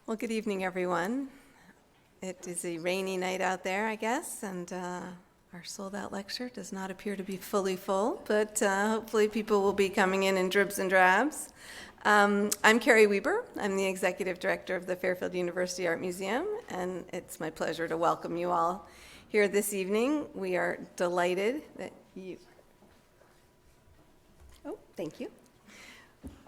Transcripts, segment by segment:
Well, good evening, everyone. It is a rainy night out there, I guess, and our sold-out lecture does not appear to be fully full, but hopefully people will be coming in dribs and drabs. I'm Carrie Weber. I'm the Executive Director of the Fairfield University Art Museum, and it's my pleasure to welcome you all here this evening. We are delighted that you... Oh, thank you.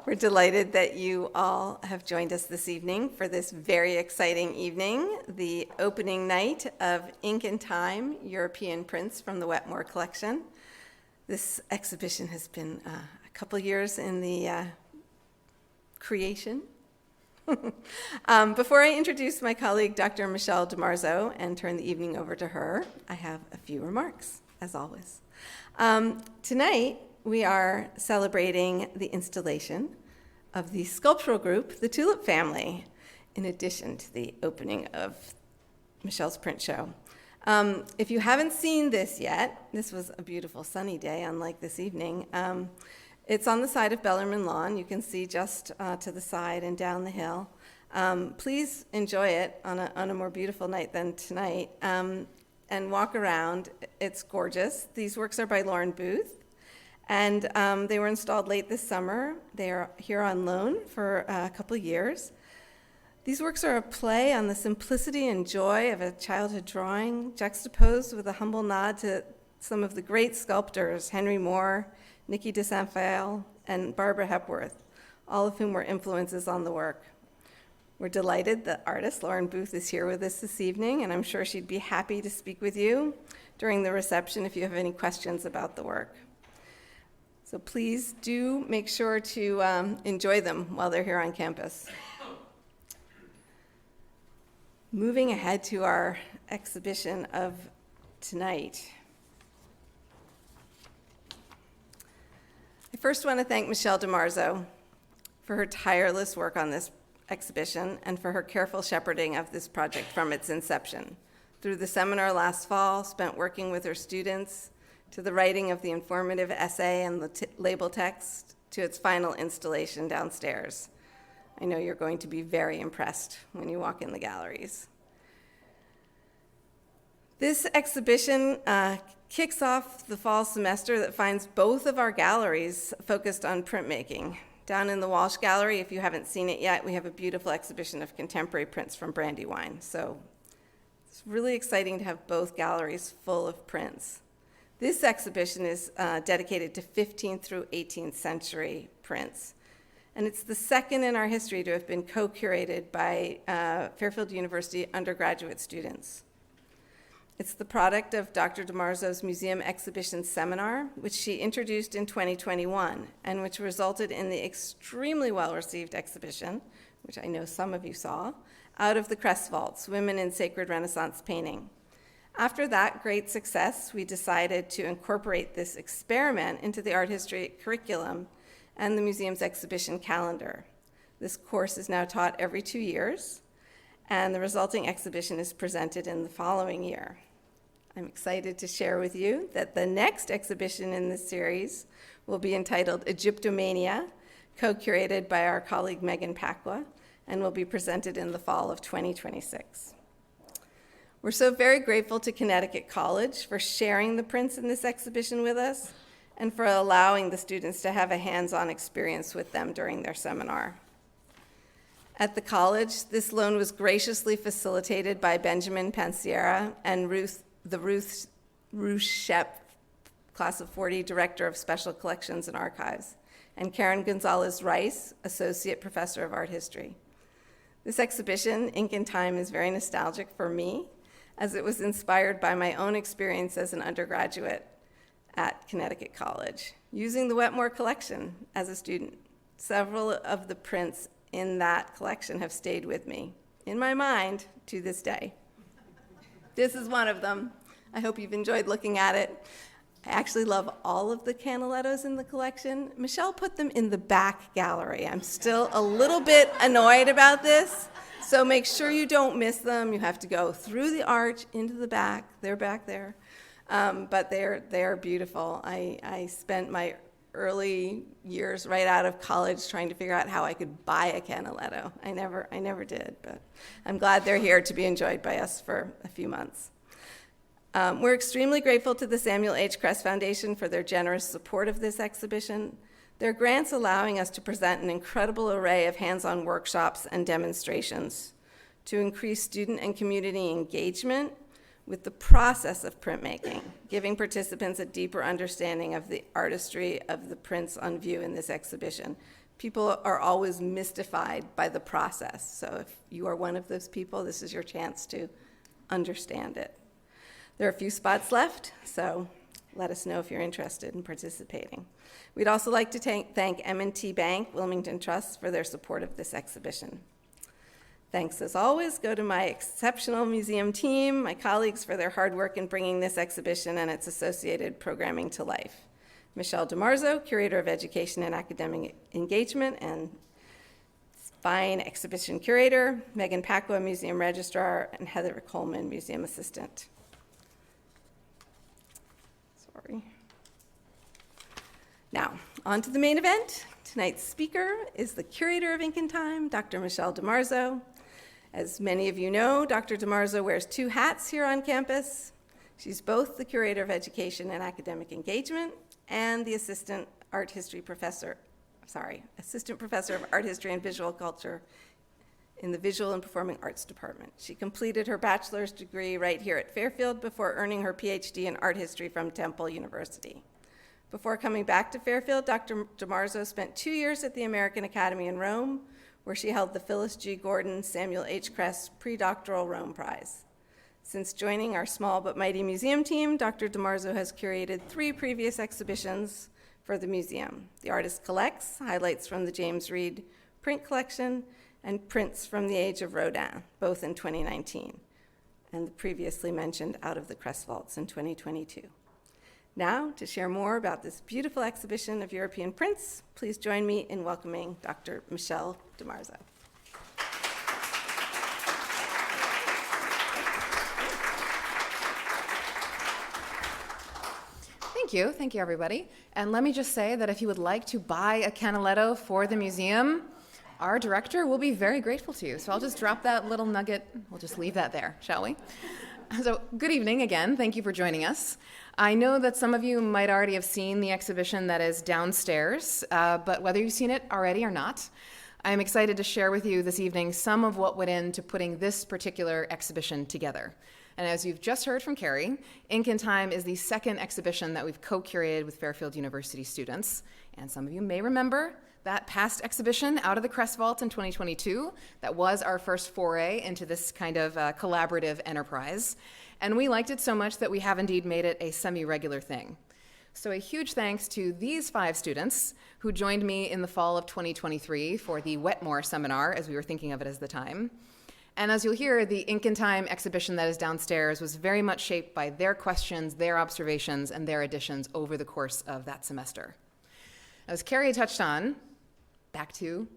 We're delighted that you all have joined us this evening for this very exciting evening, the opening night of Ink and Time, European Prints from the Wetmore Collection. This exhibition has been a couple years in the creation. Before I introduce my colleague, Dr. Michelle DiMarzo, and turn the evening over to her, I have a few remarks, as always. Tonight, we are celebrating the installation of the sculptural group, the Tulip Family, in addition to the opening of Michelle's print show. If you haven't seen this yet, this was a beautiful sunny day, unlike this evening. It's on the side of Bellarmine Lawn. You can see just to the side and down the hill. Please enjoy it on a more beautiful night than tonight, and walk around. It's gorgeous. These works are by Lauren Booth. And they were installed late this summer. They are here on loan for a couple years. These works are a play on the simplicity and joy of a childhood drawing, juxtaposed with a humble nod to some of the great sculptors, Henry Moore, Nikki de Saint-Phael, and Barbara Hepworth, all of whom were influences on the work. We're delighted that artist Lauren Booth is here with us this evening, and I'm sure she'd be happy to speak with you during the reception if you have any questions about the work. So please do make sure to enjoy them while they're here on campus. Moving ahead to our exhibition of tonight. I first want to thank Michelle DiMarzo for her tireless work on this exhibition and for her careful shepherding of this project from its inception. Through the seminar last fall, spent working with her students, to the writing of the informative essay and the label text, to its final installation downstairs. I know you're going to be very impressed when you walk in the galleries. This exhibition kicks off the fall semester that finds both of our galleries focused on printmaking. Down in the Walsh Gallery, if you haven't seen it yet, we have a beautiful exhibition of contemporary prints from Brandywine. So it's really exciting to have both galleries full of prints. This exhibition is dedicated to 15th through 18th century prints, and it's the second in our history to have been co-curated by Fairfield University undergraduate students. It's the product of Dr. DiMarzo's museum exhibition seminar, which she introduced in 2021, and which resulted in the extremely well-received exhibition, which I know some of you saw, Out of the Crest Vaults, Women in Sacred Renaissance Painting. After that great success, we decided to incorporate this experiment into the art history curriculum and the museum's exhibition calendar. This course is now taught every 2 years, and the resulting exhibition is presented in the following year. I'm excited to share with you that the next exhibition in this series will be entitled Egyptomania, co-curated by our colleague Megan Pacwa, and will be presented in the fall of 2026. We're so very grateful to Connecticut College for sharing the prints in this exhibition with us and for allowing the students to have a hands-on experience with them during their seminar. At the college, this loan was graciously facilitated by Benjamin Pansiera and Ruth Shep, class of 40, Director of Special Collections and Archives, and Karen Gonzalez-Rice, Associate Professor of Art History. This exhibition, Ink and Time, is very nostalgic for me, as it was inspired by my own experience as an undergraduate at Connecticut College, using the Wetmore Collection as a student. Several of the prints in that collection have stayed with me, in my mind, to this day. This is one of them. I hope you've enjoyed looking at it. I actually love all of the canalettos in the collection. Michelle put them in the back gallery. I'm still a little bit annoyed about this, so make sure you don't miss them. You have to go through the arch into the back. They're back there, but they're beautiful. I spent my early years right out of college trying to figure out how I could buy a canaletto. I never did, but I'm glad they're here to be enjoyed by us for a few months. We're extremely grateful to the Samuel H. Kress Foundation for their generous support of this exhibition. Their grants allowing us to present an incredible array of hands-on workshops and demonstrations to increase student and community engagement with the process of printmaking, giving participants a deeper understanding of the artistry of the prints on view in this exhibition. People are always mystified by the process, so if you are one of those people, this is your chance to understand it. There are a few spots left, so let us know if you're interested in participating. We'd also like to thank M&T Bank Wilmington Trust for their support of this exhibition. Thanks, as always, go to my exceptional museum team, my colleagues for their hard work in bringing this exhibition and its associated programming to life. Michelle DiMarzo, Curator of Education and Academic Engagement, and fine exhibition curator, Megan Pacwa, Museum Registrar, and Heather Coleman, Museum Assistant. Now, on to the main event. Tonight's speaker is the Curator of Ink and Time, Dr. Michelle DiMarzo. As many of you know, Dr. DiMarzo wears two hats here on campus. She's both the Curator of Education and Academic Engagement and the Assistant Professor of Art History and Visual Culture in the Visual and Performing Arts Department. She completed her bachelor's degree right here at Fairfield before earning her PhD in art history from Temple University. Before coming back to Fairfield, Dr. DiMarzo spent 2 years at the American Academy in Rome, where she held the Phyllis G. Gordon Samuel H. Kress Predoctoral Rome Prize. Since joining our small but mighty museum team, Dr. DiMarzo has curated 3 previous exhibitions for the museum. The Artist Collects, highlights from the James Reed print collection, and prints from the Age of Rodin, both in 2019, and the previously mentioned Out of the Kress Vaults in 2022. Now, to share more about this beautiful exhibition of European prints, please join me in welcoming Dr. Michelle DiMarzo. Thank you everybody. And let me just say that if you would like to buy a canaletto for the museum, our director will be very grateful to you. So I'll just drop that little nugget. We'll just leave that there, shall we? So good evening again. Thank you for joining us. I know that some of you might already have seen the exhibition that is downstairs, but whether you've seen it already or not, I'm excited to share with you this evening some of what went into putting this particular exhibition together. And as you've just heard from Carrie, Ink and Time is the second exhibition that we've co-curated with Fairfield University students. And some of you may remember that past exhibition, Out of the Kress Vault in 2022, that was our first foray into this kind of collaborative enterprise. And we liked it so much that we have indeed made it a semi-regular thing. So a huge thanks to these 5 students who joined me in the fall of 2023 for the Wetmore seminar, as we were thinking of it as the time. And as you'll hear, the Ink and Time exhibition that is downstairs was very much shaped by their questions, their observations, and their additions over the course of that semester. As Carrie touched on, back to,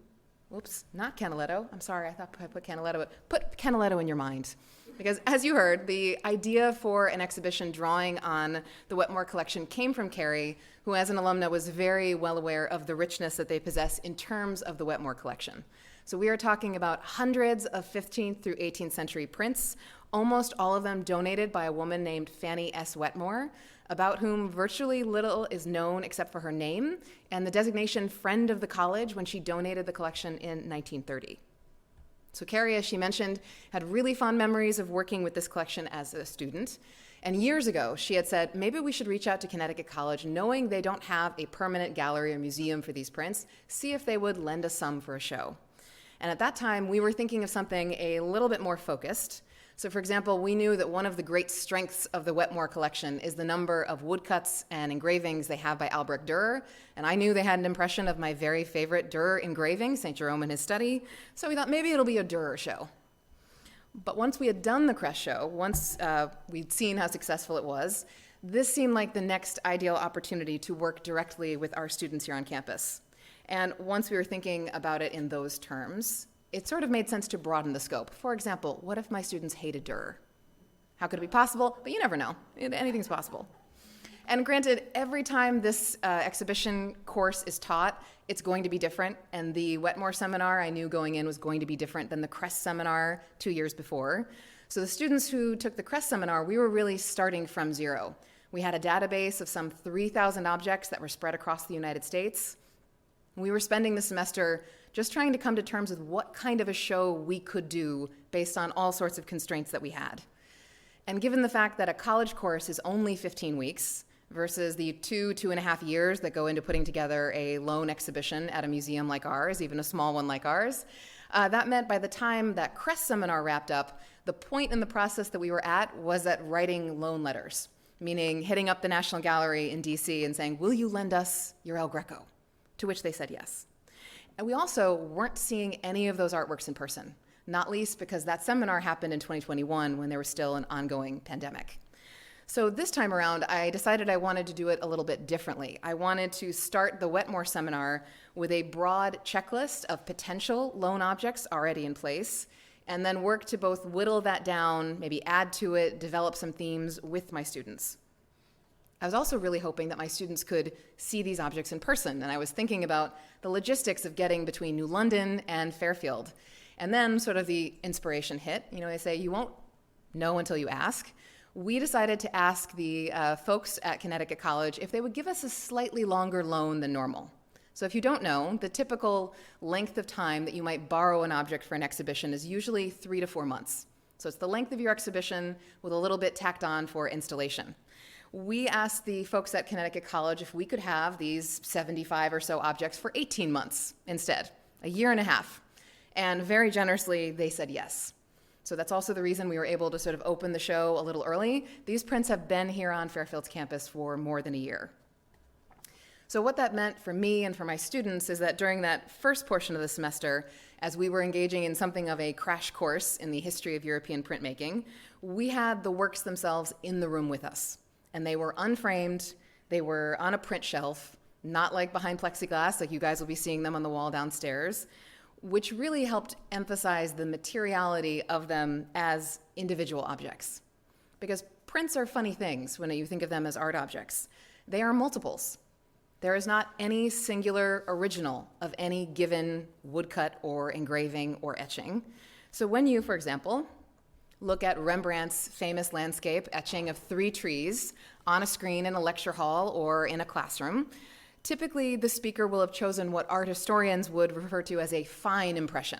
not Canaletto. I'm sorry, I thought I put Canaletto, but put Canaletto in your mind. Because as you heard, the idea for an exhibition drawing on the Wetmore Collection came from Carrie, who as an alumna was very well aware of the richness that they possess in terms of the Wetmore Collection. So we are talking about hundreds of 15th through 18th century prints, almost all of them donated by a woman named Fanny S. Wetmore, about whom virtually little is known except for her name and the designation Friend of the College when she donated the collection in 1930. So Carrie, as she mentioned, had really fond memories of working with this collection as a student. And years ago, she had said, maybe we should reach out to Connecticut College, knowing they don't have a permanent gallery or museum for these prints, see if they would lend us some for a show. And at that time, we were thinking of something a little bit more focused. So for example, we knew that one of the great strengths of the Wetmore collection is the number of woodcuts and engravings they have by Albrecht Dürer. And I knew they had an impression of my very favorite Dürer engraving, St. Jerome and his study. So we thought maybe it'll be a Dürer show. But once we had done the Kress show, once we'd seen how successful it was, This seemed like the next ideal opportunity to work directly with our students here on campus. And once we were thinking about it in those terms, it sort of made sense to broaden the scope. For example, what if my students hated Dürer? How could it be possible? But you never know. Anything's possible. And granted, every time this exhibition course is taught, it's going to be different. And the Wetmore seminar I knew going in was going to be different than the Crest seminar 2 years before. So the students who took the Crest seminar, we were really starting from zero. We had a database of some 3,000 objects that were spread across the United States. We were spending the semester just trying to come to terms with what kind of a show we could do based on all sorts of constraints that we had. And given the fact that a college course is only 15 weeks versus the 2.5 years that go into putting together a lone exhibition at a museum like ours, even a small one like ours, that meant by the time that Crest seminar wrapped up, the point in the process that we were at was at writing loan letters, meaning hitting up the National Gallery in DC and saying, "Will you lend us your El Greco?" To which they said yes. And we also weren't seeing any of those artworks in person, not least because that seminar happened in 2021 when there was still an ongoing pandemic. So this time around, I decided I wanted to do it a little bit differently. I wanted to start the Wetmore seminar with a broad checklist of potential loan objects already in place, and then work to both whittle that down, maybe add to it, develop some themes with my students. I was also really hoping that my students could see these objects in person, and I was thinking about the logistics of getting between New London and Fairfield. And then sort of the inspiration hit. You know, they say, you won't know until you ask. We decided to ask the folks at Connecticut College if they would give us a slightly longer loan than normal. So if you don't know, the typical length of time that you might borrow an object for an exhibition is usually 3 to 4 months. So it's the length of your exhibition with a little bit tacked on for installation. We asked the folks at Connecticut College if we could have these 75 or so objects for 18 months instead, a year and a half. And very generously, they said yes. So that's also the reason we were able to sort of open the show a little early. These prints have been here on Fairfield's campus for more than a year. So what that meant for me and for my students is that during that first portion of the semester, as we were engaging in something of a crash course in the history of European printmaking, we had the works themselves in the room with us. And they were unframed, they were on a print shelf, not like behind plexiglass, like you guys will be seeing them on the wall downstairs, which really helped emphasize the materiality of them as individual objects. Because prints are funny things when you think of them as art objects. They are multiples. There is not any singular original of any given woodcut or engraving or etching. So when you, for example, look at Rembrandt's famous landscape etching of 3 trees on a screen in a lecture hall or in a classroom, typically the speaker will have chosen what art historians would refer to as a fine impression.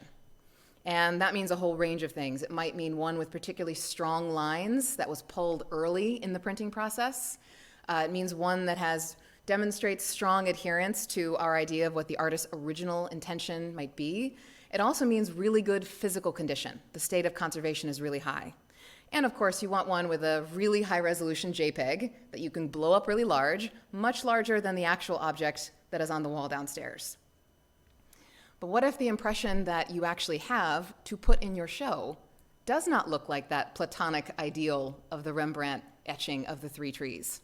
And that means a whole range of things. It might mean one with particularly strong lines that was pulled early in the printing process. It means one that demonstrates strong adherence to our idea of what the artist's original intention might be. It also means really good physical condition. The state of conservation is really high. And of course, you want one with a really high resolution JPEG that you can blow up really large, much larger than the actual object that is on the wall downstairs. But what if the impression that you actually have to put in your show does not look like that Platonic ideal of the Rembrandt etching of the 3 trees?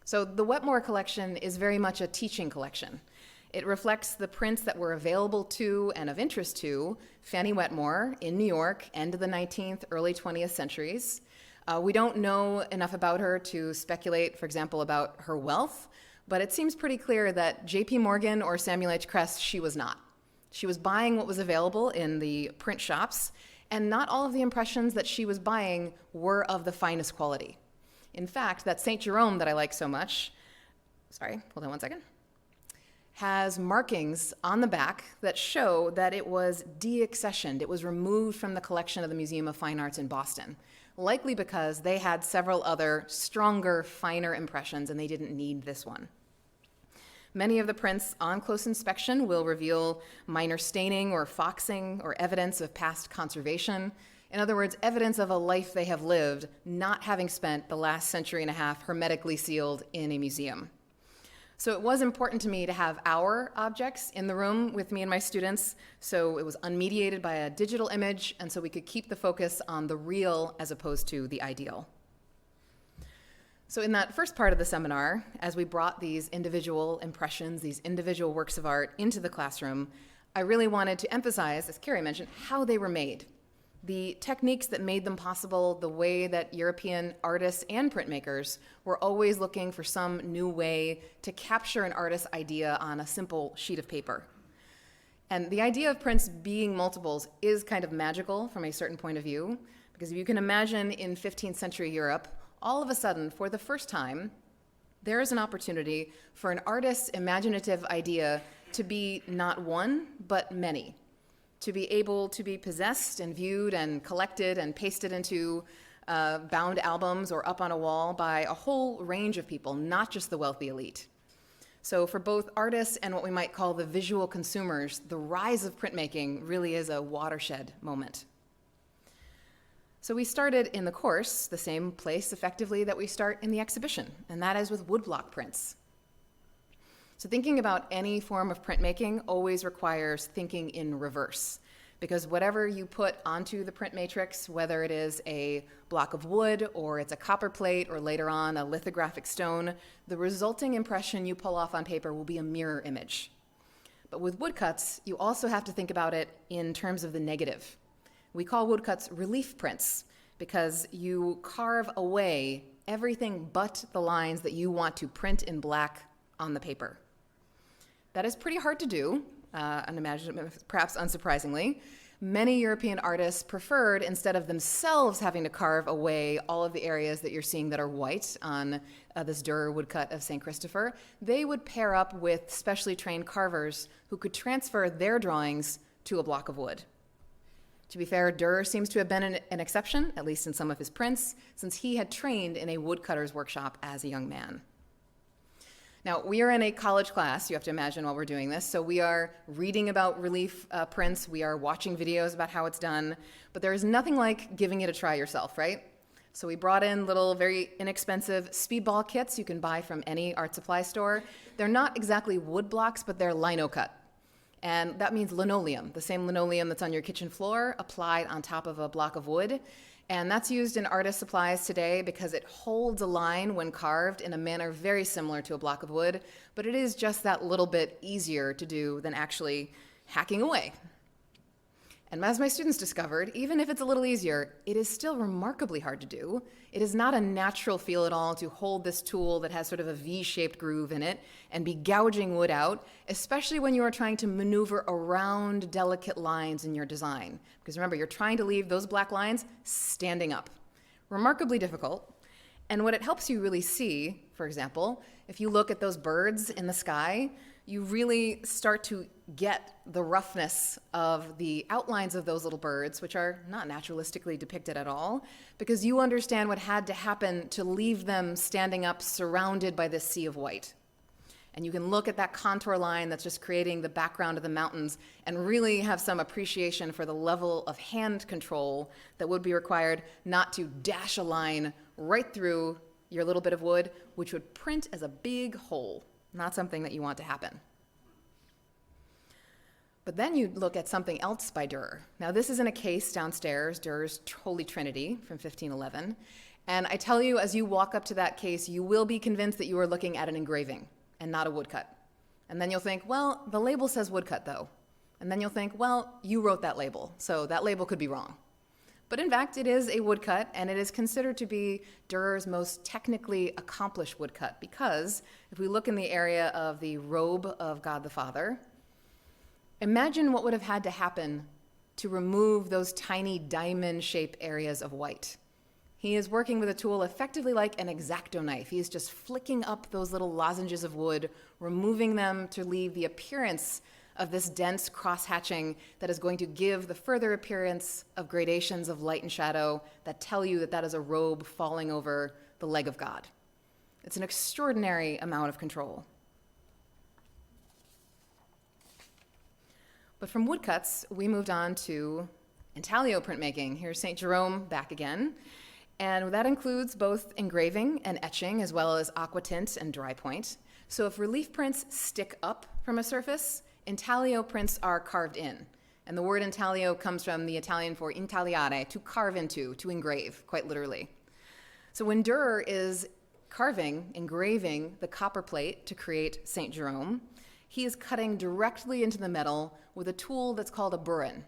So the Wetmore Collection is very much a teaching collection. It reflects the prints that were available to and of interest to Fanny Wetmore in New York, end of the 19th, early 20th centuries. We don't know enough about her to speculate, for example, about her wealth, but it seems pretty clear that J.P. Morgan or Samuel H. Kress, she was not. She was buying what was available in the print shops, and not all of the impressions that she was buying were of the finest quality. In fact, that St. Jerome that I like so much, hold on one second, has markings on the back that show that it was deaccessioned. It was removed from the collection of the Museum of Fine Arts in Boston, likely because they had several other stronger, finer impressions and they didn't need this one. Many of the prints on close inspection will reveal minor staining or foxing or evidence of past conservation. In other words, evidence of a life they have lived, not having spent the last century and a half hermetically sealed in a museum. So it was important to me to have our objects in the room with me and my students, so it was unmediated by a digital image, and so we could keep the focus on the real as opposed to the ideal. So in that first part of the seminar, as we brought these individual impressions, these individual works of art into the classroom, I really wanted to emphasize, as Carrie mentioned, how they were made. The techniques that made them possible, the way that European artists and printmakers were always looking for some new way to capture an artist's idea on a simple sheet of paper. And the idea of prints being multiples is kind of magical from a certain point of view, because if you can imagine in 15th century Europe, all of a sudden, for the first time, there is an opportunity for an artist's imaginative idea to be not one, but many, to be able to be possessed and viewed and collected and pasted into bound albums or up on a wall by a whole range of people, not just the wealthy elite. So for both artists and what we might call the visual consumers, the rise of printmaking really is a watershed moment. So we started in the course, the same place effectively that we start in the exhibition, and that is with woodblock prints. So thinking about any form of printmaking always requires thinking in reverse, because whatever you put onto the print matrix, whether it is a block of wood or it's a copper plate or later on a lithographic stone, the resulting impression you pull off on paper will be a mirror image. But with woodcuts, you also have to think about it in terms of the negative. We call woodcuts relief prints because you carve away everything but the lines that you want to print in black on the paper. That is pretty hard to do, perhaps unsurprisingly. Many European artists preferred, instead of themselves having to carve away all of the areas that you're seeing that are white on this Dürer woodcut of St. Christopher, they would pair up with specially trained carvers who could transfer their drawings to a block of wood. To be fair, Dürer seems to have been an exception, at least in some of his prints, since he had trained in a woodcutter's workshop as a young man. Now, we are in a college class, you have to imagine while we're doing this, so we are reading about relief prints, we are watching videos about how it's done, but there is nothing like giving it a try yourself, right? So we brought in little, very inexpensive speedball kits you can buy from any art supply store. They're not exactly wood blocks, but they're lino cut. And that means linoleum, the same linoleum that's on your kitchen floor applied on top of a block of wood. And that's used in artist supplies today because it holds a line when carved in a manner very similar to a block of wood, but it is just that little bit easier to do than actually hacking away. And as my students discovered, even if it's a little easier, it is still remarkably hard to do. It is not a natural feel at all to hold this tool that has sort of a V-shaped groove in it and be gouging wood out, especially when you are trying to maneuver around delicate lines in your design. Because remember, you're trying to leave those black lines standing up. Remarkably difficult. And what it helps you really see, for example, if you look at those birds in the sky, you really start to get the roughness of the outlines of those little birds, which are not naturalistically depicted at all, because you understand what had to happen to leave them standing up surrounded by this sea of white. And you can look at that contour line that's just creating the background of the mountains and really have some appreciation for the level of hand control that would be required not to dash a line right through your little bit of wood, which would print as a big hole. Not something that you want to happen. But then you look at something else by Dürer. Now this is in a case downstairs, Dürer's Holy Trinity from 1511. And I tell you, as you walk up to that case, you will be convinced that you are looking at an engraving and not a woodcut. And then you'll think, well, the label says woodcut though. And then you'll think, well, you wrote that label, so that label could be wrong. But in fact, it is a woodcut, and it is considered to be Dürer's most technically accomplished woodcut, because if we look in the area of the robe of God the Father, imagine what would have had to happen to remove those tiny diamond-shaped areas of white. He is working with a tool effectively like an X-Acto knife. He is just flicking up those little lozenges of wood, removing them to leave the appearance of this dense cross-hatching that is going to give the further appearance of gradations of light and shadow that tell you that that is a robe falling over the leg of God. It's an extraordinary amount of control. But from woodcuts, we moved on to intaglio printmaking. Here's St. Jerome back again. And that includes both engraving and etching, as well as aquatint and dry point. So if relief prints stick up from a surface, intaglio prints are carved in. And the word intaglio comes from the Italian for intagliare, to carve into, to engrave, quite literally. So when Dürer is engraving the copper plate to create St. Jerome, he is cutting directly into the metal with a tool that's called a burin.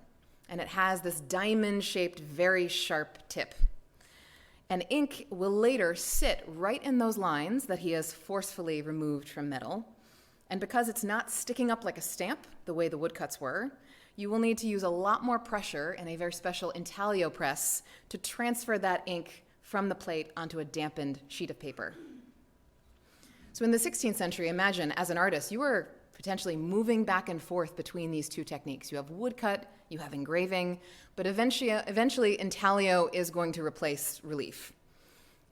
And it has this diamond-shaped, very sharp tip. And ink will later sit right in those lines that he has forcefully removed from metal. And because it's not sticking up like a stamp, the way the woodcuts were, you will need to use a lot more pressure in a very special intaglio press to transfer that ink from the plate onto a dampened sheet of paper. So in the 16th century, imagine, as an artist, you were potentially moving back and forth between these two techniques. You have woodcut, you have engraving, but eventually intaglio is going to replace relief.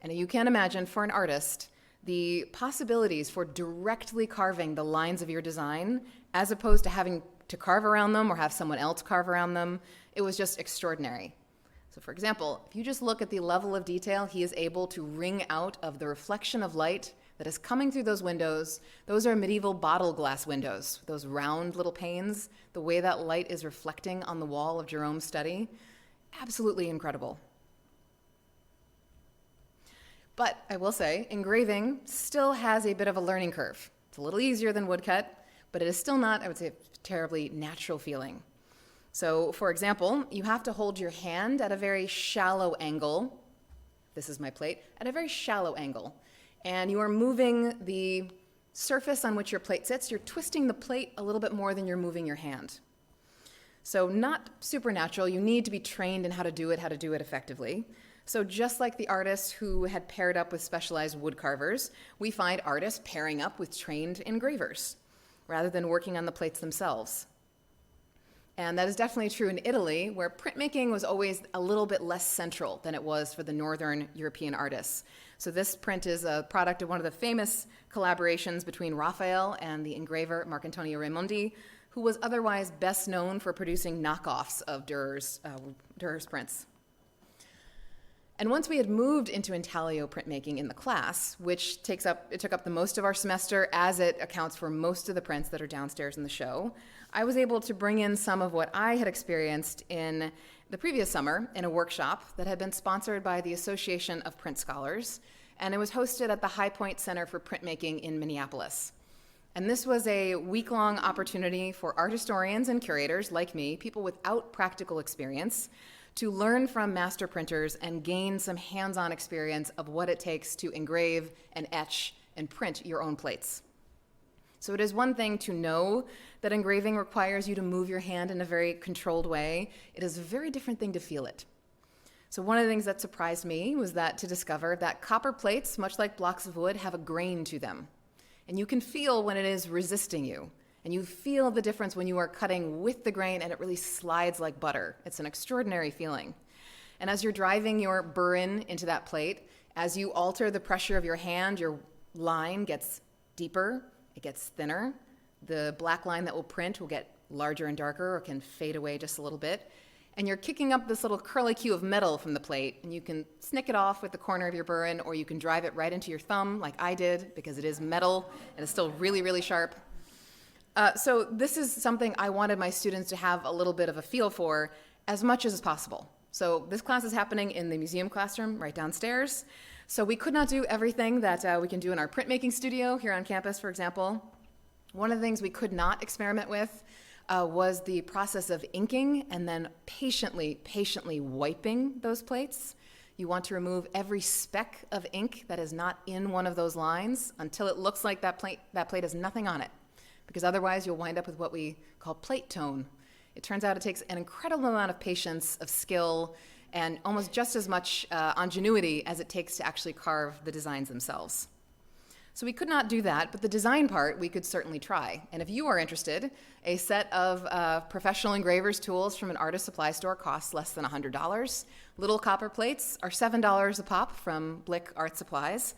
And you can imagine, for an artist, the possibilities for directly carving the lines of your design, as opposed to having to carve around them or have someone else carve around them, it was just extraordinary. So for example, if you just look at the level of detail he is able to wring out of the reflection of light that is coming through those windows. Those are medieval bottle glass windows, those round little panes, the way that light is reflecting on the wall of Jerome's study. Absolutely incredible. But I will say, engraving still has a bit of a learning curve. It's a little easier than woodcut, but it is still not, I would say, a terribly natural feeling. So, for example, you have to hold your hand at a very shallow angle. This is my plate, at a very shallow angle. And you are moving the surface on which your plate sits. You're twisting the plate a little bit more than you're moving your hand. So not supernatural. You need to be trained in how to do it effectively. So just like the artists who had paired up with specialized wood carvers, we find artists pairing up with trained engravers rather than working on the plates themselves. And that is definitely true in Italy, where printmaking was always a little bit less central than it was for the Northern European artists. So this print is a product of one of the famous collaborations between Raphael and the engraver Marcantonio Raimondi, who was otherwise best known for producing knockoffs of Dürer's prints. And once we had moved into intaglio printmaking in the class, which took up the most of our semester as it accounts for most of the prints that are downstairs in the show, I was able to bring in some of what I had experienced in the previous summer in a workshop that had been sponsored by the Association of Print Scholars, and it was hosted at the High Point Center for Printmaking in Minneapolis. And this was a week-long opportunity for art historians and curators like me, people without practical experience, to learn from master printers and gain some hands-on experience of what it takes to engrave and etch and print your own plates. So it is one thing to know that engraving requires you to move your hand in a very controlled way. It is a very different thing to feel it. So one of the things that surprised me was to discover that copper plates, much like blocks of wood, have a grain to them. And you can feel when it is resisting you. And you feel the difference when you are cutting with the grain and it really slides like butter. It's an extraordinary feeling. And as you're driving your burin into that plate, as you alter the pressure of your hand, your line gets deeper, it gets thinner. The black line that will print will get larger and darker or can fade away just a little bit. And you're kicking up this little curlicue of metal from the plate, and you can snick it off with the corner of your burin, or you can drive it right into your thumb like I did, because it is metal and it's still really, really sharp. So this is something I wanted my students to have a little bit of a feel for as much as possible. So this class is happening in the museum classroom right downstairs. So we could not do everything that we can do in our printmaking studio here on campus, for example. One of the things we could not experiment with was the process of inking and then patiently wiping those plates. You want to remove every speck of ink that is not in one of those lines until it looks like that plate has nothing on it, because otherwise you'll wind up with what we call plate tone. It turns out it takes an incredible amount of patience, of skill, and almost just as much ingenuity as it takes to actually carve the designs themselves. So we could not do that, but the design part we could certainly try. And if you are interested, a set of professional engravers tools from an artist supply store costs less than $100. Little copper plates are $7 a pop from Blick Art Supplies.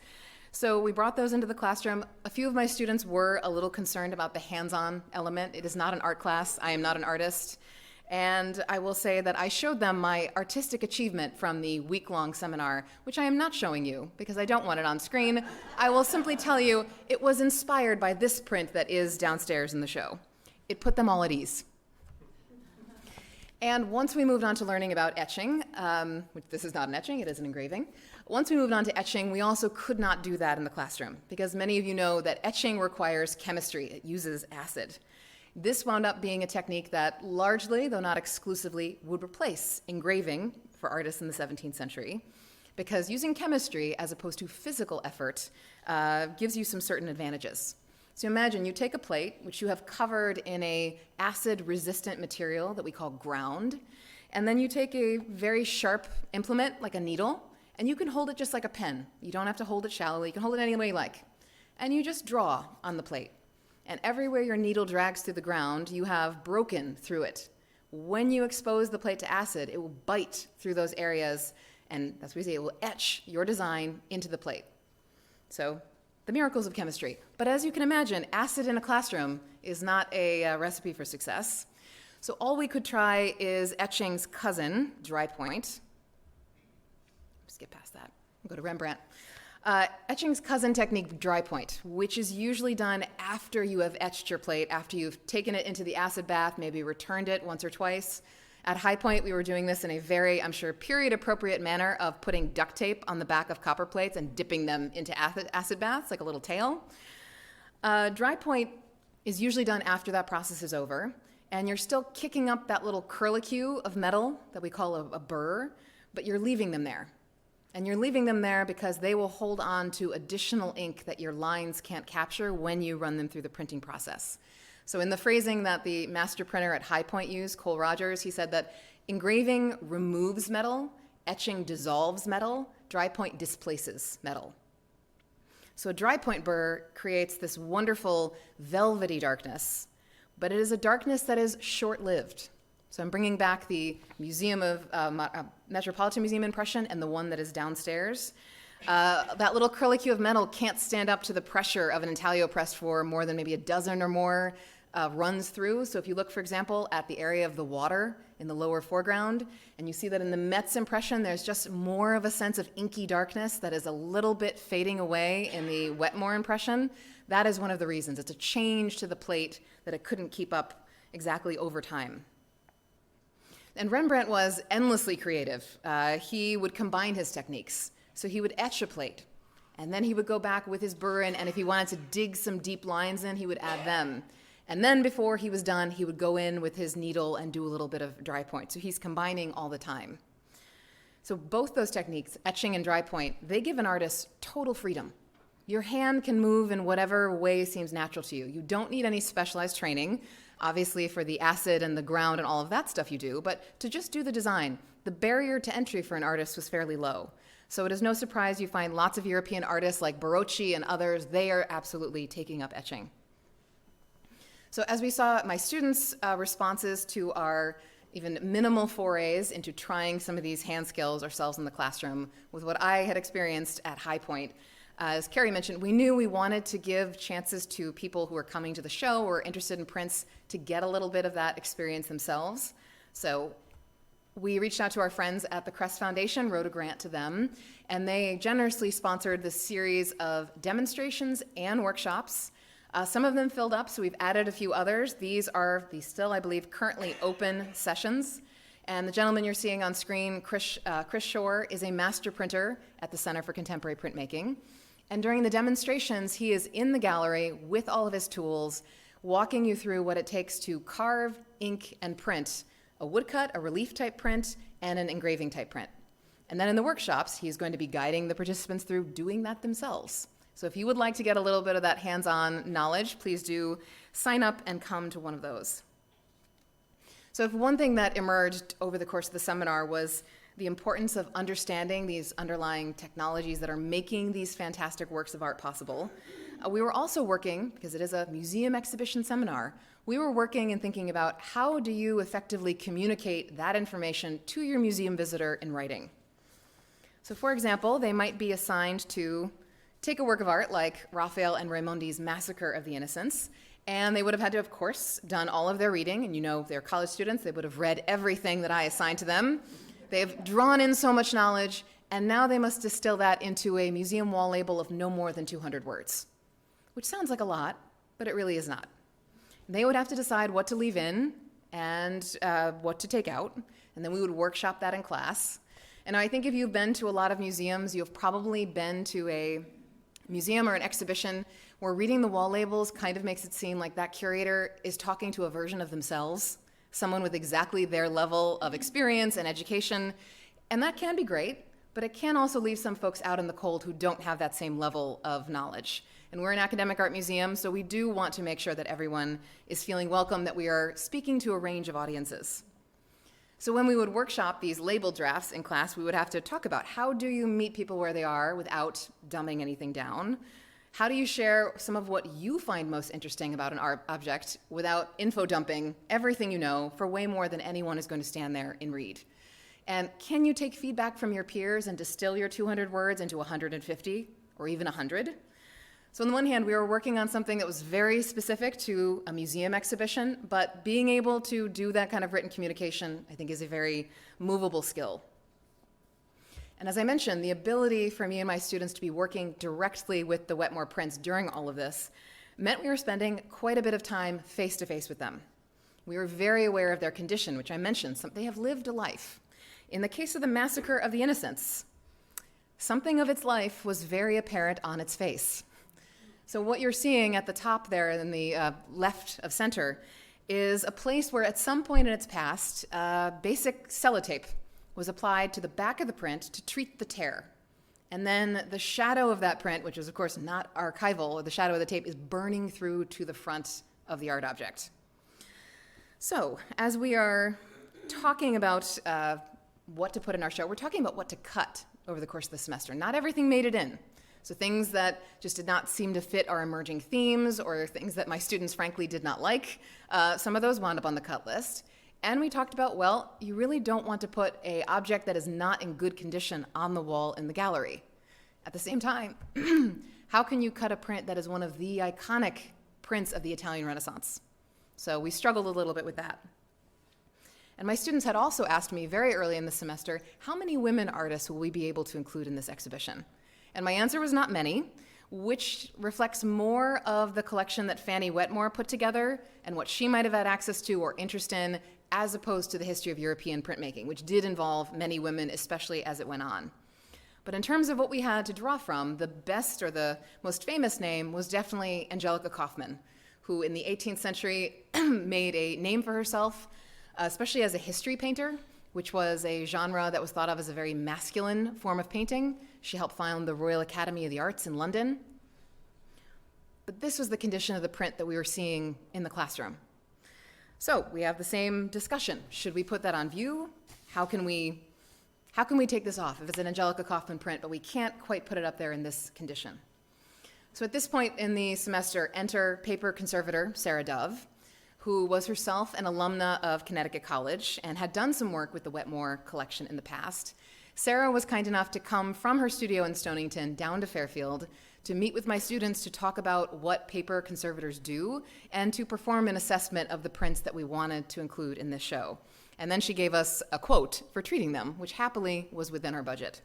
So we brought those into the classroom. A few of my students were a little concerned about the hands-on element. It is not an art class. I am not an artist. And I will say that I showed them my artistic achievement from the week-long seminar, which I am not showing you because I don't want it on screen. I will simply tell you it was inspired by this print that is downstairs in the show. It put them all at ease. And once we moved on to learning about etching, which this is not an etching, it is an engraving, Once we moved on to etching, we also could not do that in the classroom because many of you know that etching requires chemistry. It uses acid. This wound up being a technique that largely, though not exclusively, would replace engraving for artists in the 17th century because using chemistry as opposed to physical effort gives you some certain advantages. So imagine you take a plate, which you have covered in a acid-resistant material that we call ground, and then you take a very sharp implement, like a needle, and you can hold it just like a pen. You don't have to hold it shallowly. You can hold it any way you like. And you just draw on the plate. And everywhere your needle drags through the ground, you have broken through it. When you expose the plate to acid, it will bite through those areas, and that's what we say, it will etch your design into the plate. So, the miracles of chemistry. But as you can imagine, acid in a classroom is not a recipe for success. So all we could try is etching's cousin, dry point. Skip past that. We'll go to Rembrandt. Etching's cousin technique, dry point, which is usually done after you have etched your plate, after you've taken it into the acid bath, maybe returned it once or twice. At High Point, we were doing this in a very, I'm sure, period-appropriate manner of putting duct tape on the back of copper plates and dipping them into acid baths, like a little tail. Dry point is usually done after that process is over, and you're still kicking up that little curlicue of metal that we call a burr, but you're leaving them there. And you're leaving them there because they will hold on to additional ink that your lines can't capture when you run them through the printing process. So in the phrasing that the master printer at High Point used, Cole Rogers, he said that engraving removes metal, etching dissolves metal, dry point displaces metal. So a dry point burr creates this wonderful velvety darkness, but it is a darkness that is short-lived. So I'm bringing back the Museum of Metropolitan Museum impression and the one that is downstairs. That little curlicue of metal can't stand up to the pressure of an intaglio press for more than maybe a dozen or more runs through. So if you look, for example, at the area of the water in the lower foreground, and you see that in the Metz impression, there's just more of a sense of inky darkness that is a little bit fading away in the Wetmore impression. That is one of the reasons. It's a change to the plate that it couldn't keep up exactly over time. And Rembrandt was endlessly creative. He would combine his techniques. So he would etch a plate, and then he would go back with his burr in, and if he wanted to dig some deep lines in, he would add them. And then before he was done, he would go in with his needle and do a little bit of dry point. So he's combining all the time. So both those techniques, etching and dry point, they give an artist total freedom. Your hand can move in whatever way seems natural to you. You don't need any specialized training. Obviously, for the acid and the ground and all of that stuff you do, but to just do the design, the barrier to entry for an artist was fairly low. So it is no surprise you find lots of European artists like Barocci and others, they are absolutely taking up etching. So as we saw, my students' responses to our even minimal forays into trying some of these hand skills ourselves in the classroom with what I had experienced at High Point. As Carrie mentioned, we knew we wanted to give chances to people who are coming to the show or interested in prints to get a little bit of that experience themselves. So we reached out to our friends at the Crest Foundation, wrote a grant to them, and they generously sponsored this series of demonstrations and workshops. Some of them filled up, so we've added a few others. These are the still, I believe, currently open sessions. And the gentleman you're seeing on screen, Chris Shore, is a master printer at the Center for Contemporary Printmaking. And during the demonstrations, he is in the gallery with all of his tools, walking you through what it takes to carve, ink, and print a woodcut, a relief type print, and an engraving type print. And then in the workshops, he's going to be guiding the participants through doing that themselves. So if you would like to get a little bit of that hands-on knowledge, please do sign up and come to one of those. So if one thing that emerged over the course of the seminar was the importance of understanding these underlying technologies that are making these fantastic works of art possible. We were also working, because it is a museum exhibition seminar, we were working and thinking about how do you effectively communicate that information to your museum visitor in writing. So for example, they might be assigned to take a work of art like Raphael and Raimondi's Massacre of the Innocents, and they would have had to, of course, done all of their reading, and you know they're college students, they would have read everything that I assigned to them. They've drawn in so much knowledge, and now they must distill that into a museum wall label of no more than 200 words, which sounds like a lot, but it really is not. They would have to decide what to leave in and what to take out, and then we would workshop that in class. And I think if you've been to a lot of museums, you've probably been to a museum or an exhibition where reading the wall labels kind of makes it seem like that curator is talking to a version of themselves, someone with exactly their level of experience and education. And that can be great, but it can also leave some folks out in the cold who don't have that same level of knowledge. And we're an academic art museum, so we do want to make sure that everyone is feeling welcome, that we are speaking to a range of audiences. So when we would workshop these label drafts in class, we would have to talk about how do you meet people where they are without dumbing anything down? How do you share some of what you find most interesting about an art object without info dumping everything you know for way more than anyone is going to stand there and read? And can you take feedback from your peers and distill your 200 words into 150 or even 100? So on the one hand, we were working on something that was very specific to a museum exhibition, but being able to do that kind of written communication, I think, is a very movable skill. And as I mentioned, the ability for me and my students to be working directly with the Wetmore prints during all of this meant we were spending quite a bit of time face-to-face with them. We were very aware of their condition, which I mentioned. They have lived a life. In the case of the Massacre of the Innocents, something of its life was very apparent on its face. So what you're seeing at the top there in the left of center is a place where at some point in its past, basic sellotape was applied to the back of the print to treat the tear. And then the shadow of that print, which is of course not archival, the shadow of the tape is burning through to the front of the art object. So as we are talking about what to put in our show, we're talking about what to cut over the course of the semester. Not everything made it in. So things that just did not seem to fit our emerging themes or things that my students frankly did not like, some of those wound up on the cut list. And we talked about, well, you really don't want to put an object that is not in good condition on the wall in the gallery. At the same time, how can you cut a print that is one of the iconic prints of the Italian Renaissance? So we struggled a little bit with that. And my students had also asked me very early in the semester, how many women artists will we be able to include in this exhibition? And my answer was not many, which reflects more of the collection that Fanny Wetmore put together and what she might have had access to or interest in, as opposed to the history of European printmaking, which did involve many women, especially as it went on. But in terms of what we had to draw from, the best or the most famous name was definitely Angelica Kauffmann, who in the 18th century made a name for herself, especially as a history painter, which was a genre that was thought of as a very masculine form of painting. She helped found the Royal Academy of the Arts in London. But this was the condition of the print that we were seeing in the classroom. So we have the same discussion. Should we put that on view? How can we take this off if it's an Angelica Kauffmann print, but we can't quite put it up there in this condition? So at this point in the semester, enter paper conservator Sarah Dove, who was herself an alumna of Connecticut College and had done some work with the Wetmore Collection in the past. Sarah was kind enough to come from her studio in Stonington down to Fairfield to meet with my students to talk about what paper conservators do and to perform an assessment of the prints that we wanted to include in this show. And then she gave us a quote for treating them, which happily was within our budget.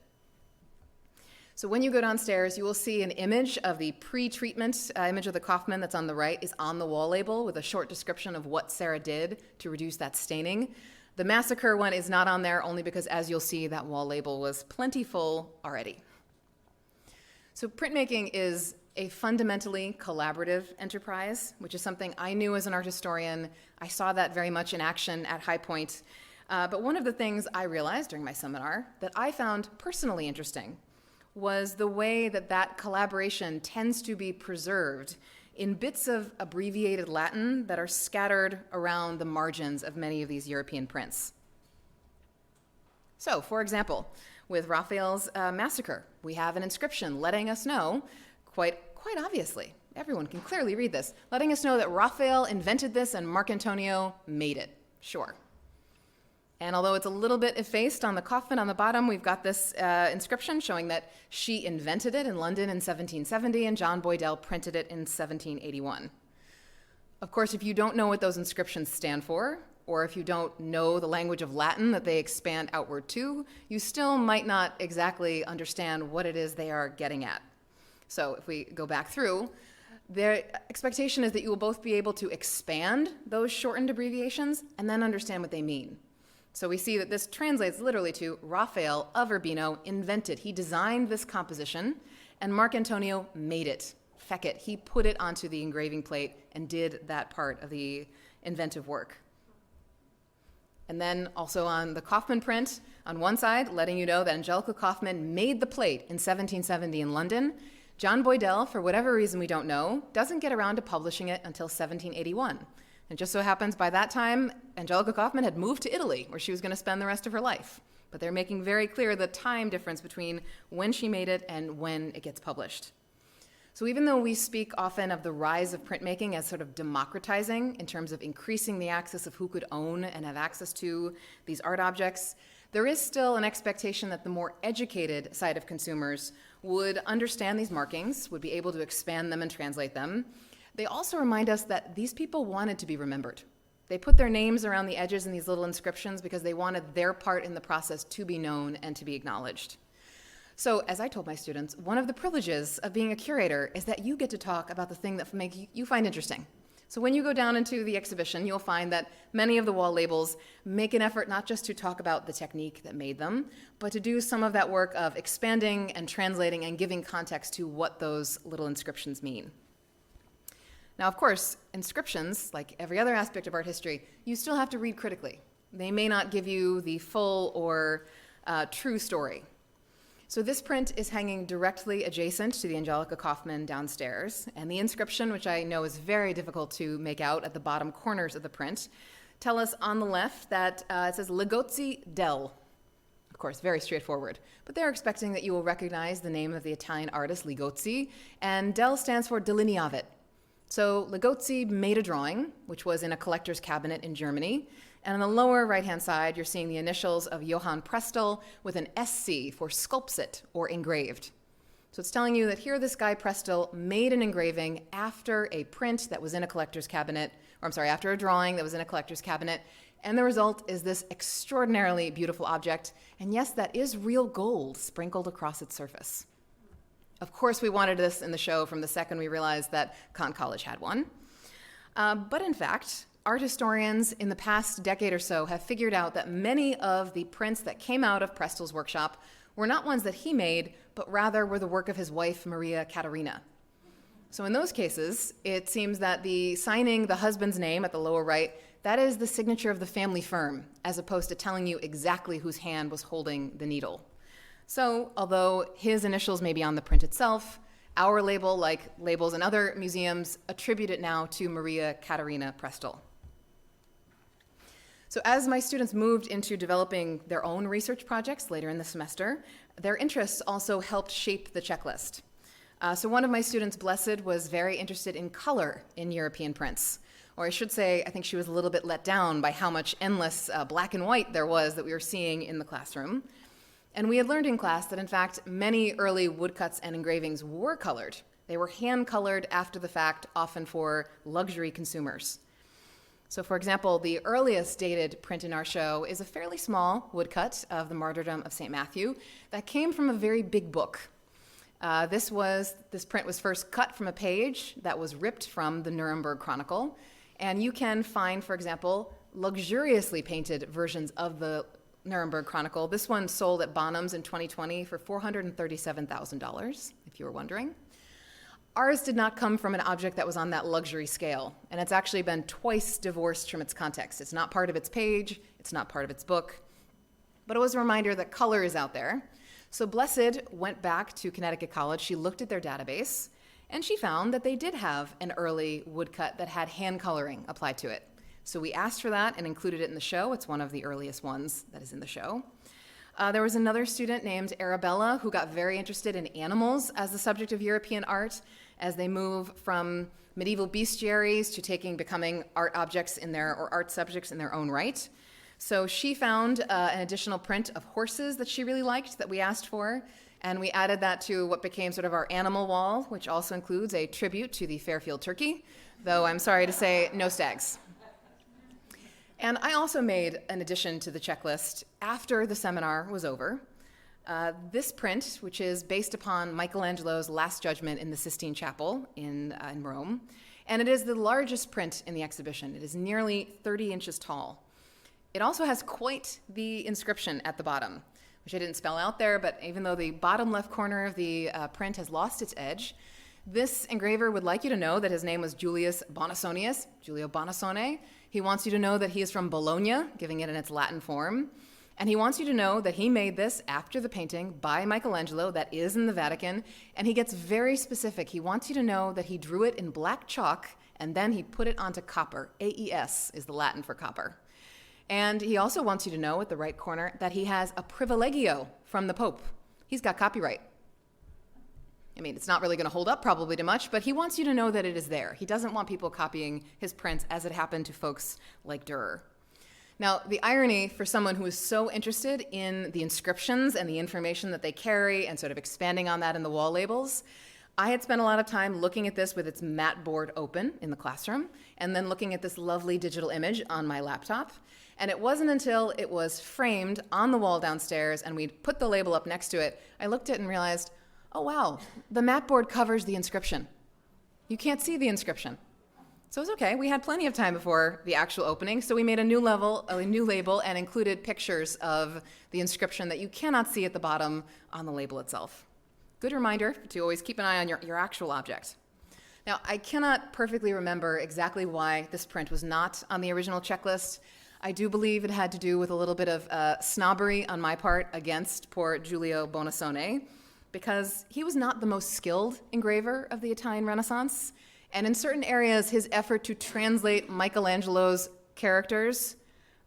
So when you go downstairs, you will see an image of the pre-treatment image of the Kauffmann that's on the right is on the wall label with a short description of what Sarah did to reduce that staining. The Massacre one is not on there only because, as you'll see, that wall label was plentiful already. So printmaking is a fundamentally collaborative enterprise, which is something I knew as an art historian. I saw that very much in action at High Point. But one of the things I realized during my seminar that I found personally interesting was the way that that collaboration tends to be preserved in bits of abbreviated Latin that are scattered around the margins of many of these European prints. So, for example, with Raphael's Massacre, we have an inscription letting us know, quite obviously, everyone can clearly read this, letting us know that Raphael invented this and Marcantonio made it. Sure. And although it's a little bit effaced on the coffin on the bottom, we've got this inscription showing that she invented it in London in 1770 and John Boydell printed it in 1781. Of course, if you don't know what those inscriptions stand for, or if you don't know the language of Latin that they expand outward to, you still might not exactly understand what it is they are getting at. So if we go back through, their expectation is that you will both be able to expand those shortened abbreviations and then understand what they mean. So we see that this translates literally to Raphael of Urbino invented. He designed this composition, and Marc Antonio made it. Feck it. He put it onto the engraving plate and did that part of the inventive work. And then also on the Kaufmann print, on one side, letting you know that Angelica Kaufmann made the plate in 1770 in London. John Boydell, for whatever reason we don't know, doesn't get around to publishing it until 1781. It just so happens by that time, Angelica Kaufmann had moved to Italy, where she was going to spend the rest of her life. But they're making very clear the time difference between when she made it and when it gets published. So even though we speak often of the rise of printmaking as sort of democratizing in terms of increasing the access of who could own and have access to these art objects, there is still an expectation that the more educated side of consumers would understand these markings, would be able to expand them and translate them. They also remind us that these people wanted to be remembered. They put their names around the edges in these little inscriptions because they wanted their part in the process to be known and to be acknowledged. So, as I told my students, one of the privileges of being a curator is that you get to talk about the thing that you find interesting. So when you go down into the exhibition, you'll find that many of the wall labels make an effort not just to talk about the technique that made them, but to do some of that work of expanding and translating and giving context to what those little inscriptions mean. Now, of course, inscriptions, like every other aspect of art history, you still have to read critically. They may not give you the full or true story. So this print is hanging directly adjacent to the Angelica Kaufmann downstairs, and the inscription, which I know is very difficult to make out at the bottom corners of the print, tell us on the left that it says Ligozzi del. Of course, very straightforward, but they're expecting that you will recognize the name of the Italian artist Ligozzi, and del stands for delineavit. So Ligozzi made a drawing, which was in a collector's cabinet in Germany, and on the lower right-hand side, you're seeing the initials of Johann Prestel with an SC for sculpsit, or engraved. So it's telling you that here this guy Prestel made an engraving after a print that was in a collector's cabinet, after a drawing that was in a collector's cabinet, and the result is this extraordinarily beautiful object, and yes, that is real gold sprinkled across its surface. Of course, we wanted this in the show from the second we realized that Connecticut College had one. But in fact, art historians in the past decade or so have figured out that many of the prints that came out of Prestel's workshop were not ones that he made, but rather were the work of his wife, Maria Katharina. So in those cases, it seems that the signing the husband's name at the lower right, that is the signature of the family firm, as opposed to telling you exactly whose hand was holding the needle. So although his initials may be on the print itself, our label, like labels in other museums, attribute it now to Maria Katharina Prestel. So as my students moved into developing their own research projects later in the semester, their interests also helped shape the checklist. So one of my students, Blessed, was very interested in color in European prints. Or I should say, I think she was a little bit let down by how much endless black and white there was that we were seeing in the classroom. And we had learned in class that, in fact, many early woodcuts and engravings were colored. They were hand-colored after the fact, often for luxury consumers. So, for example, the earliest dated print in our show is a fairly small woodcut of the Martyrdom of St. Matthew that came from a very big book. This print was first cut from a page that was ripped from the Nuremberg Chronicle. And you can find, for example, luxuriously painted versions of the Nuremberg Chronicle. This one sold at Bonham's in 2020 for $437,000, if you were wondering. Ours did not come from an object that was on that luxury scale, and it's actually been twice divorced from its context. It's not part of its page, it's not part of its book, but it was a reminder that color is out there. So Blessed went back to Connecticut College. She looked at their database, and she found that they did have an early woodcut that had hand coloring applied to it. So we asked for that and included it in the show. It's one of the earliest ones that is in the show. There was another student named Arabella who got very interested in animals as the subject of European art as they move from medieval bestiaries to becoming art objects or art subjects in their own right. So she found an additional print of horses that she really liked that we asked for, and we added that to what became sort of our animal wall, which also includes a tribute to the Fairfield turkey, though I'm sorry to say no stags. And I also made an addition to the checklist after the seminar was over. This print, which is based upon Michelangelo's Last Judgment in the Sistine Chapel in Rome, and it is the largest print in the exhibition. It is nearly 30 inches tall. It also has quite the inscription at the bottom, which I didn't spell out there, but even though the bottom left corner of the print has lost its edge, this engraver would like you to know that his name was Julius Bonassonius, Giulio Bonassone. He wants you to know that he is from Bologna, giving it in its Latin form. And he wants you to know that he made this after the painting by Michelangelo that is in the Vatican. And he gets very specific. He wants you to know that he drew it in black chalk and then he put it onto copper. AES is the Latin for copper. And he also wants you to know at the right corner that he has a privilegio from the Pope. He's got copyright. I mean, it's not really going to hold up probably to much, but he wants you to know that it is there. He doesn't want people copying his prints as it happened to folks like Dürer. Now, the irony for someone who is so interested in the inscriptions and the information that they carry and sort of expanding on that in the wall labels, I had spent a lot of time looking at this with its matte board open in the classroom and then looking at this lovely digital image on my laptop. And it wasn't until it was framed on the wall downstairs and we put the label up next to it, I looked at it and realized, oh wow, the matte board covers the inscription. You can't see the inscription. So it's okay, we had plenty of time before the actual opening, so we made a new label and included pictures of the inscription that you cannot see at the bottom on the label itself. Good reminder to always keep an eye on your actual object. Now, I cannot perfectly remember exactly why this print was not on the original checklist. I do believe it had to do with a little bit of snobbery on my part against poor Giulio Bonassone, because he was not the most skilled engraver of the Italian Renaissance, and in certain areas, his effort to translate Michelangelo's characters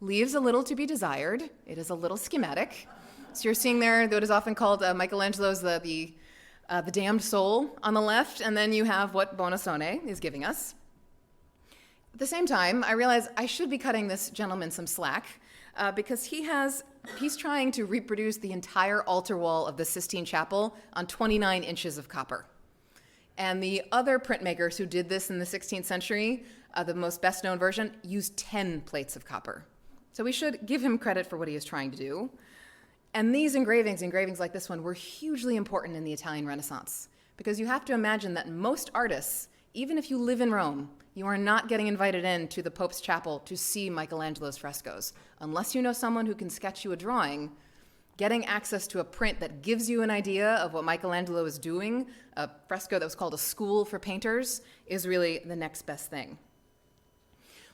leaves a little to be desired. It is a little schematic. So you're seeing there what is often called Michelangelo's the damned soul on the left, and then you have what Bonassone is giving us. At the same time, I realize I should be cutting this gentleman some slack because he's trying to reproduce the entire altar wall of the Sistine Chapel on 29 inches of copper. And the other printmakers who did this in the 16th century, the most best-known version, used 10 plates of copper. So we should give him credit for what he is trying to do. And these engravings like this one, were hugely important in the Italian Renaissance, because you have to imagine that most artists, even if you live in Rome, you are not getting invited in to the Pope's chapel to see Michelangelo's frescoes. Unless you know someone who can sketch you a drawing, getting access to a print that gives you an idea of what Michelangelo is doing, a fresco that was called a school for painters, is really the next best thing.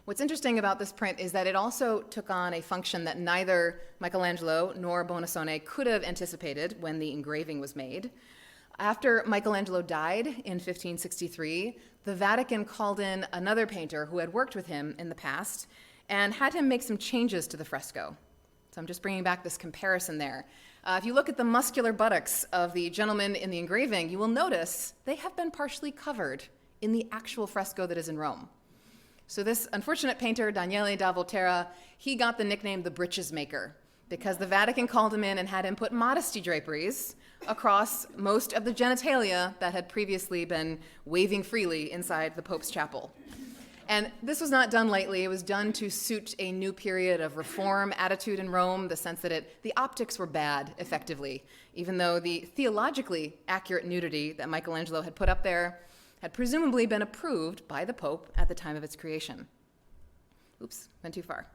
What's interesting about this print is that it also took on a function that neither Michelangelo nor Bonassone could have anticipated when the engraving was made. After Michelangelo died in 1563, the Vatican called in another painter who had worked with him in the past and had him make some changes to the fresco. So I'm just bringing back this comparison there. If you look at the muscular buttocks of the gentleman in the engraving, you will notice they have been partially covered in the actual fresco that is in Rome. So this unfortunate painter, Daniele da Volterra, he got the nickname the breeches maker because the Vatican called him in and had him put modesty draperies across most of the genitalia that had previously been waving freely inside the Pope's chapel. And this was not done lightly. It was done to suit a new period of reform attitude in Rome, the sense that the optics were bad, effectively, even though the theologically accurate nudity that Michelangelo had put up there had presumably been approved by the Pope at the time of its creation. Oops, went too far.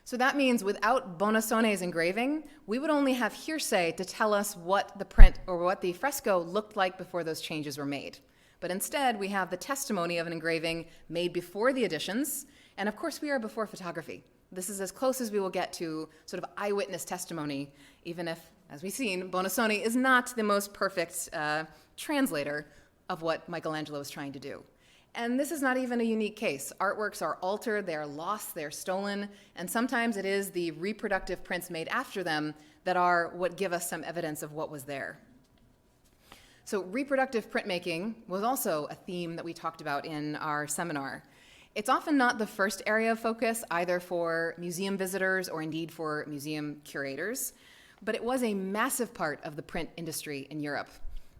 So that means without Bonassone's engraving, we would only have hearsay to tell us what the print or what the fresco looked like before those changes were made. But instead, we have the testimony of an engraving made before the additions, and of course we are before photography. This is as close as we will get to sort of eyewitness testimony, even if, as we've seen, Bonassone is not the most perfect translator of what Michelangelo was trying to do. And this is not even a unique case. Artworks are altered, they are lost, they are stolen, and sometimes it is the reproductive prints made after them that are what give us some evidence of what was there. So reproductive printmaking was also a theme that we talked about in our seminar. It's often not the first area of focus, either for museum visitors or indeed for museum curators, but it was a massive part of the print industry in Europe.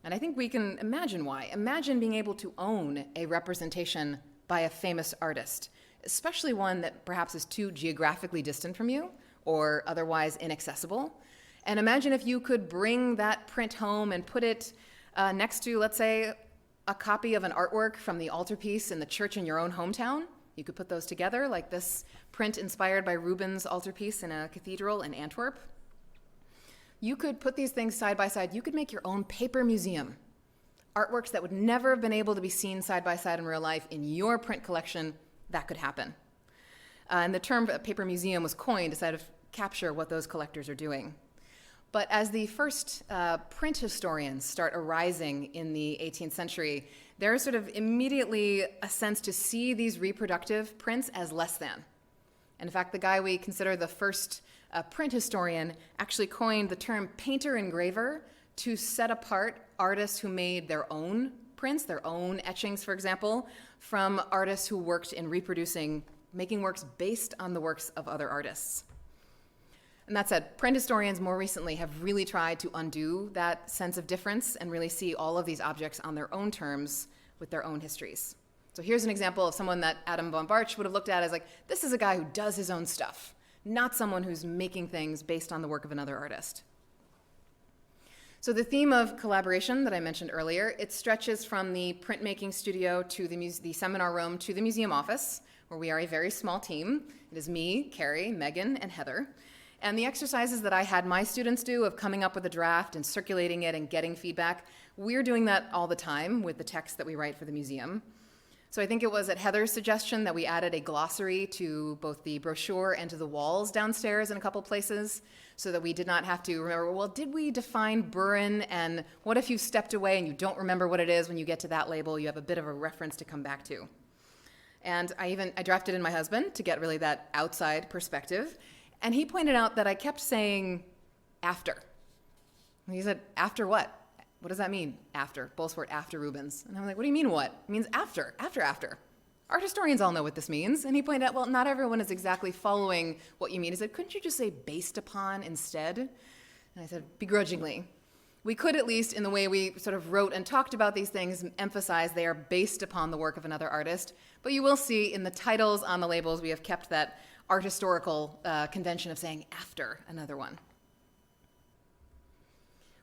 And I think we can imagine why. Imagine being able to own a representation by a famous artist, especially one that perhaps is too geographically distant from you or otherwise inaccessible. And imagine if you could bring that print home and put it next to, let's say, a copy of an artwork from the altarpiece in the church in your own hometown. You could put those together, like this print inspired by Rubens' altarpiece in a cathedral in Antwerp. You could put these things side by side. You could make your own paper museum. Artworks that would never have been able to be seen side by side in real life in your print collection, that could happen. And the term paper museum was coined to sort of capture what those collectors are doing. But as the first print historians start arising in the 18th century, there's sort of immediately a sense to see these reproductive prints as less than. And in fact, the guy we consider the first print historian actually coined the term painter-engraver to set apart artists who made their own prints, their own etchings, for example, from artists who worked in reproducing, making works based on the works of other artists. And that said, print historians more recently have really tried to undo that sense of difference and really see all of these objects on their own terms with their own histories. So here's an example of someone that Adam von Bartsch would have looked at as like, this is a guy who does his own stuff, not someone who's making things based on the work of another artist. So the theme of collaboration that I mentioned earlier, it stretches from the printmaking studio to the seminar room to the museum office, where we are a very small team. It is me, Carrie, Megan, and Heather. And the exercises that I had my students do of coming up with a draft and circulating it and getting feedback, we're doing that all the time with the text that we write for the museum. So I think it was at Heather's suggestion that we added a glossary to both the brochure and to the walls downstairs in a couple places so that we did not have to remember, well, did we define Burin, and what if you stepped away and you don't remember what it is when you get to that label? You have a bit of a reference to come back to. And I drafted in my husband to get really that outside perspective. And he pointed out that I kept saying after. And he said, after what? What does that mean? After. Both word after Rubens. And I'm like, what do you mean what? It means after. Art historians all know what this means. And he pointed out, well, not everyone is exactly following what you mean. He said, couldn't you just say based upon instead? And I said, begrudgingly. We could at least, in the way we sort of wrote and talked about these things, emphasize they are based upon the work of another artist. But you will see in the titles on the labels, we have kept that art historical convention of saying after another one.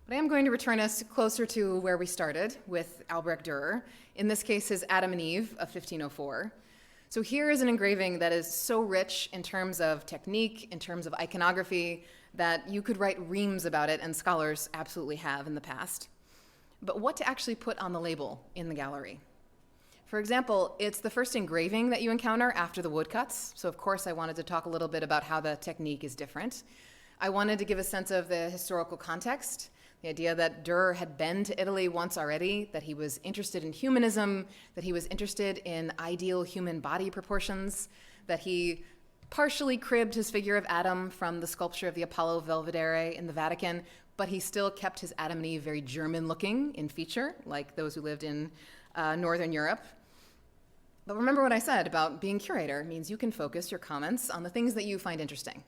But I am going to return us closer to where we started with Albrecht Dürer, in this case his Adam and Eve of 1504. So here is an engraving that is so rich in terms of technique, in terms of iconography, that you could write reams about it, and scholars absolutely have in the past. But what to actually put on the label in the gallery? For example, it's the first engraving that you encounter after the woodcuts, so of course I wanted to talk a little bit about how the technique is different. I wanted to give a sense of the historical context, the idea that Dürer had been to Italy once already, that he was interested in humanism, that he was interested in ideal human body proportions, that he partially cribbed his figure of Adam from the sculpture of the Apollo Belvedere in the Vatican, but he still kept his Adam and Eve very German-looking in feature, like those who lived in Northern Europe. But remember what I said about being curator means you can focus your comments on the things that you find interesting.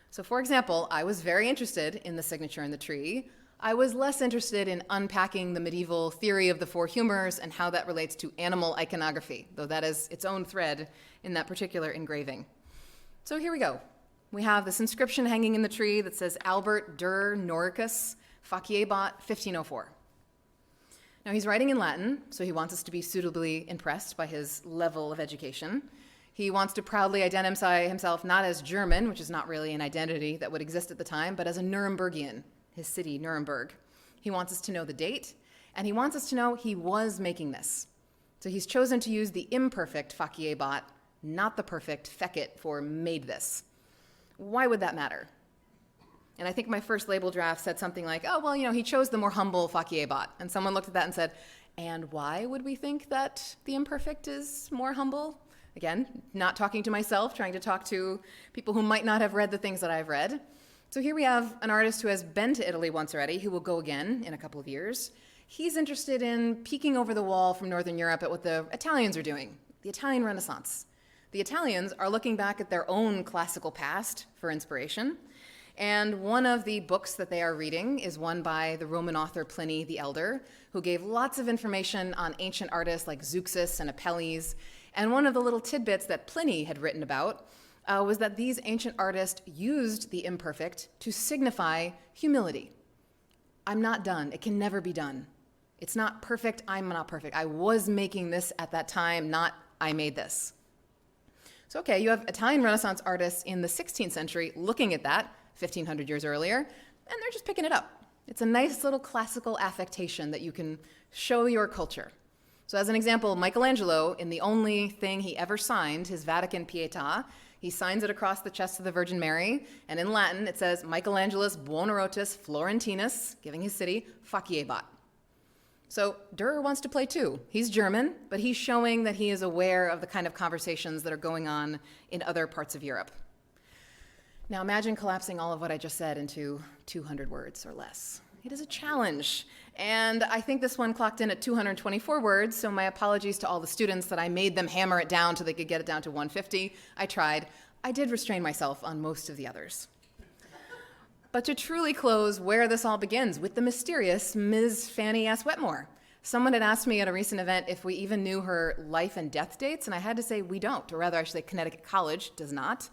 So for example, I was very interested in the signature in the tree. I was less interested in unpacking the medieval theory of the four humors and how that relates to animal iconography, though that is its own thread in that particular engraving. So here we go. We have this inscription hanging in the tree that says Albert Dürer Noricus, Faciebat, 1504. Now he's writing in Latin, so he wants us to be suitably impressed by his level of education. He wants to proudly identify himself not as German, which is not really an identity that would exist at the time, but as a Nurembergian, his city, Nuremberg. He wants us to know the date, and he wants us to know he was making this. So he's chosen to use the imperfect Faciebat, not the perfect fecit for made this. Why would that matter? And I think my first label draft said something like, oh, well, he chose the more humble Faciebat. And someone looked at that and said, and why would we think that the imperfect is more humble? Again, not talking to myself, trying to talk to people who might not have read the things that I've read. So here we have an artist who has been to Italy once already, who will go again in a couple of years. He's interested in peeking over the wall from Northern Europe at what the Italians are doing, the Italian Renaissance. The Italians are looking back at their own classical past for inspiration. And one of the books that they are reading is one by the Roman author Pliny the Elder, who gave lots of information on ancient artists like Zeuxis and Apelles. And one of the little tidbits that Pliny had written about was that these ancient artists used the imperfect to signify humility. I'm not done. It can never be done. It's not perfect. I'm not perfect. I was making this at that time, not I made this. So, okay, you have Italian Renaissance artists in the 16th century looking at that 1,500 years earlier, and they're just picking it up. It's a nice little classical affectation that you can show your culture. So as an example, Michelangelo, in the only thing he ever signed, his Vatican Pietà, he signs it across the chest of the Virgin Mary, and in Latin it says, Michelangelus Buonarrotis Florentinus, giving his city, faciebat. So Dürer wants to play too. He's German, but he's showing that he is aware of the kind of conversations that are going on in other parts of Europe. Now imagine collapsing all of what I just said into 200 words or less. It is a challenge, and I think this one clocked in at 224 words, so my apologies to all the students that I made them hammer it down till they could get it down to 150. I tried. I did restrain myself on most of the others. But to truly close where this all begins, with the mysterious Ms. Fanny S. Wetmore. Someone had asked me at a recent event if we even knew her life and death dates, and I had to say we don't, or rather I should say Connecticut College does not.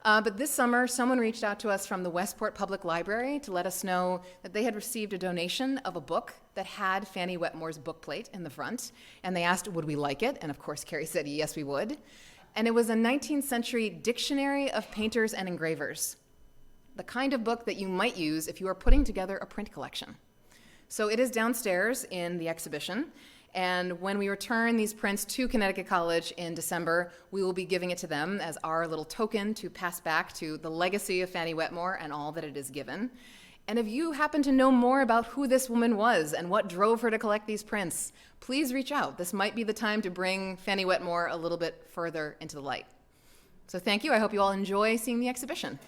But this summer, someone reached out to us from the Westport Public Library to let us know that they had received a donation of a book that had Fanny Wetmore's bookplate in the front, and they asked, would we like it? And of course, Carrie said, yes, we would. And it was a 19th century dictionary of painters and engravers, the kind of book that you might use if you are putting together a print collection. So it is downstairs in the exhibition, and when we return these prints to Connecticut College in December, we will be giving it to them as our little token to pass back to the legacy of Fanny Wetmore and all that it is given. And if you happen to know more about who this woman was and what drove her to collect these prints, please reach out. This might be the time to bring Fanny Wetmore a little bit further into the light. So thank you. I hope you all enjoy seeing the exhibition.